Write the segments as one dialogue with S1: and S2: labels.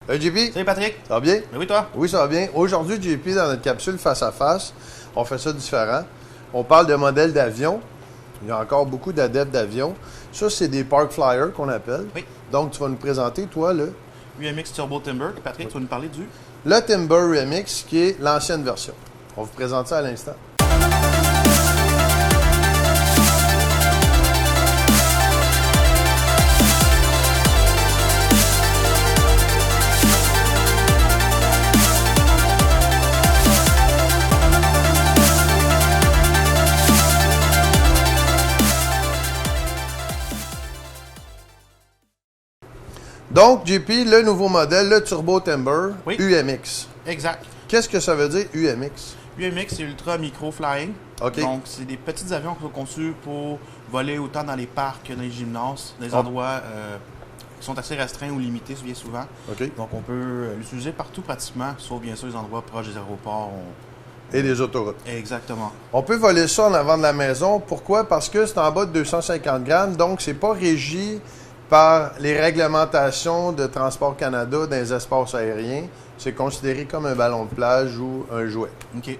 S1: Salut JP.
S2: Salut Patrick.
S1: Ça va bien?
S2: Ben oui, toi?
S1: Oui, ça va bien. Aujourd'hui, JP, dans notre capsule face à face, on fait ça différent. On parle de modèles d'avions. Il y a encore beaucoup d'adeptes d'avions. Ça, c'est des Park Flyers qu'on appelle.
S2: Oui.
S1: Donc, tu vas nous présenter, toi,
S2: UMX Turbo Timber. Patrick, tu vas nous parler du...
S1: le Timber UMX, qui est l'ancienne version. On vous présente ça à l'instant. Donc, JP, le nouveau modèle, le Turbo Timber
S2: Oui.
S1: UMX.
S2: Exact.
S1: Qu'est-ce que ça veut dire UMX?
S2: UMX, c'est Ultra Micro Flying.
S1: OK.
S2: Donc, c'est des petits avions qui sont conçus pour voler autant dans les parcs que dans les gymnases, des endroits qui sont assez restreints ou limités bien souvent.
S1: OK.
S2: Donc, on peut l'utiliser partout pratiquement, sauf bien sûr les endroits proches des aéroports.
S1: Et les autoroutes.
S2: Exactement.
S1: On peut voler ça en avant de la maison. Pourquoi? Parce que c'est en bas de 250 grammes, donc c'est pas régi par les réglementations de Transport Canada dans les espaces aériens. C'est considéré comme un ballon de plage ou un jouet.
S2: OK.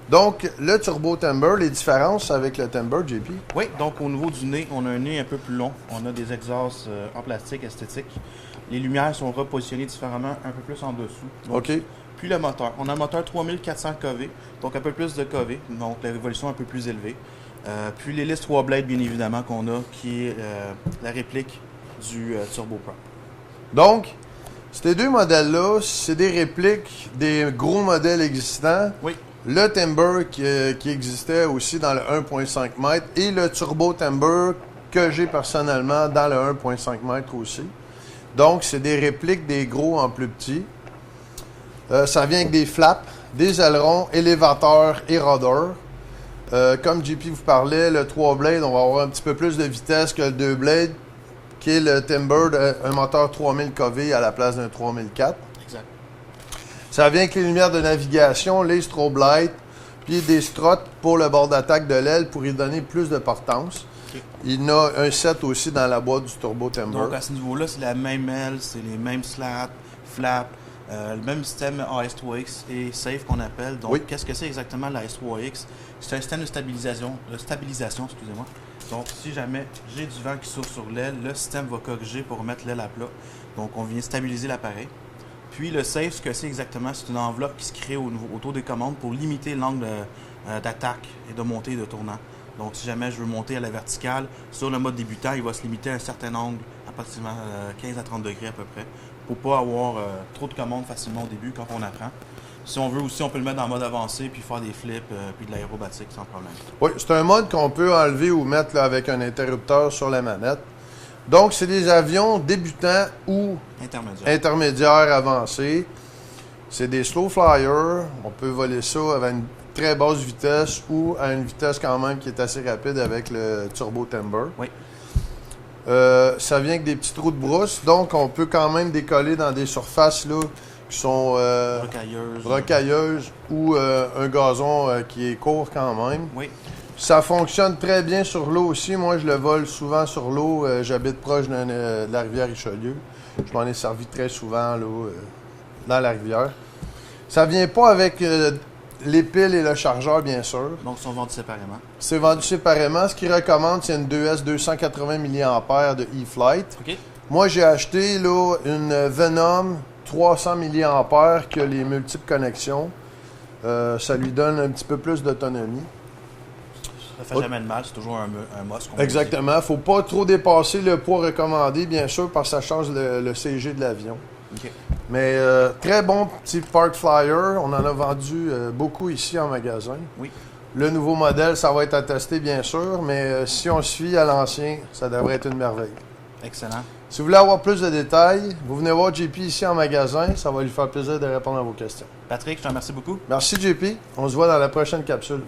S1: Donc, le Turbo Timber, les différences avec le Timber, JP?
S2: Oui, donc au niveau du nez, on a un nez un peu plus long. On a des exhausts en plastique esthétique. Les lumières sont repositionnées différemment, un peu plus en dessous. Donc,
S1: OK.
S2: puis le moteur. On a un moteur 3400 kV, donc un peu plus de kV, donc la révolution un peu plus élevée. Puis l'hélice 3 blades, bien évidemment, qu'on a, qui est la réplique du Turboprop.
S1: Donc, ces deux modèles-là, c'est des répliques des gros modèles existants.
S2: Oui,
S1: Le Timber qui existait aussi dans le 1.5 m et le Turbo Timber que j'ai personnellement dans le 1.5 m aussi. Donc, c'est des répliques des gros en plus petit. Ça vient avec des flaps, des ailerons, élévateurs et rudder. Comme JP vous parlait, le 3 blades, on va avoir un petit peu plus de vitesse que le 2 blades, qui est le Timber, un moteur 3000 kV à la place d'un 3004.
S2: exact.
S1: Ça vient avec les lumières de navigation, les strobe lights, puis des struts pour le bord d'attaque de l'aile pour y donner plus de portance.
S2: OK.
S1: Il y en a un set aussi dans la boîte du Turbo Timber.
S2: Donc à ce niveau-là, c'est la même aile, c'est les mêmes slats, flaps, le même système AS3X et Safe qu'on appelle. Donc,
S1: Oui.
S2: qu'est-ce que c'est exactement la AS3X? C'est un système de stabilisation, excusez-moi. Donc, si jamais j'ai du vent qui souffle sur l'aile, le système va corriger pour remettre l'aile à plat. Donc, on vient stabiliser l'appareil. Puis, le Safe, ce que c'est exactement, c'est une enveloppe qui se crée autour des commandes pour limiter l'angle d'attaque et de montée et de tournant. Donc, si jamais je veux monter à la verticale, sur le mode débutant, il va se limiter à un certain angle, approximativement 15 à 30 degrés à peu près, pour pas avoir trop de commandes facilement au début quand on apprend. Si on veut aussi, on peut le mettre en mode avancé, puis faire des flips, puis de l'aérobatique sans problème.
S1: Oui, c'est un mode qu'on peut enlever ou mettre là, avec un interrupteur sur la manette. Donc, c'est des avions débutants ou intermédiaires avancés. C'est des slow flyers. On peut voler ça avec une très basse vitesse ou à une vitesse quand même qui est assez rapide avec le Turbo Timber.
S2: Oui.
S1: Ça vient avec des petits trous de brousse, donc on peut quand même décoller dans des surfaces là, qui sont rocailleuses ou un gazon qui est court quand même.
S2: Oui.
S1: Ça fonctionne très bien sur l'eau aussi. Moi, je le vole souvent sur l'eau. J'habite proche de la rivière Richelieu. Je m'en ai servi très souvent là, dans la rivière. Ça vient pas avec les piles et le chargeur, bien sûr.
S2: Donc, ils sont vendus séparément.
S1: C'est vendu séparément. Ce qu'ils recommandent, c'est une 2S 280 mAh de E-Flight.
S2: OK.
S1: Moi, j'ai acheté là, une Venom 300 mAh qui a les multiples connexions. Ça lui donne un petit peu plus d'autonomie.
S2: Ça fait jamais de mal, c'est toujours un must.
S1: Exactement. Il ne faut pas trop dépasser le poids recommandé, bien sûr, parce que ça change le CG de l'avion.
S2: OK.
S1: Mais très bon petit Park Flyer. On en a vendu beaucoup ici en magasin.
S2: Oui.
S1: Le nouveau modèle, ça va être à tester, bien sûr, mais si on se fie à l'ancien, ça devrait être une merveille.
S2: Excellent.
S1: Si vous voulez avoir plus de détails, vous venez voir JP ici en magasin. Ça va lui faire plaisir de répondre à vos questions.
S2: Patrick, je te remercie beaucoup.
S1: Merci JP. On se voit dans la prochaine capsule.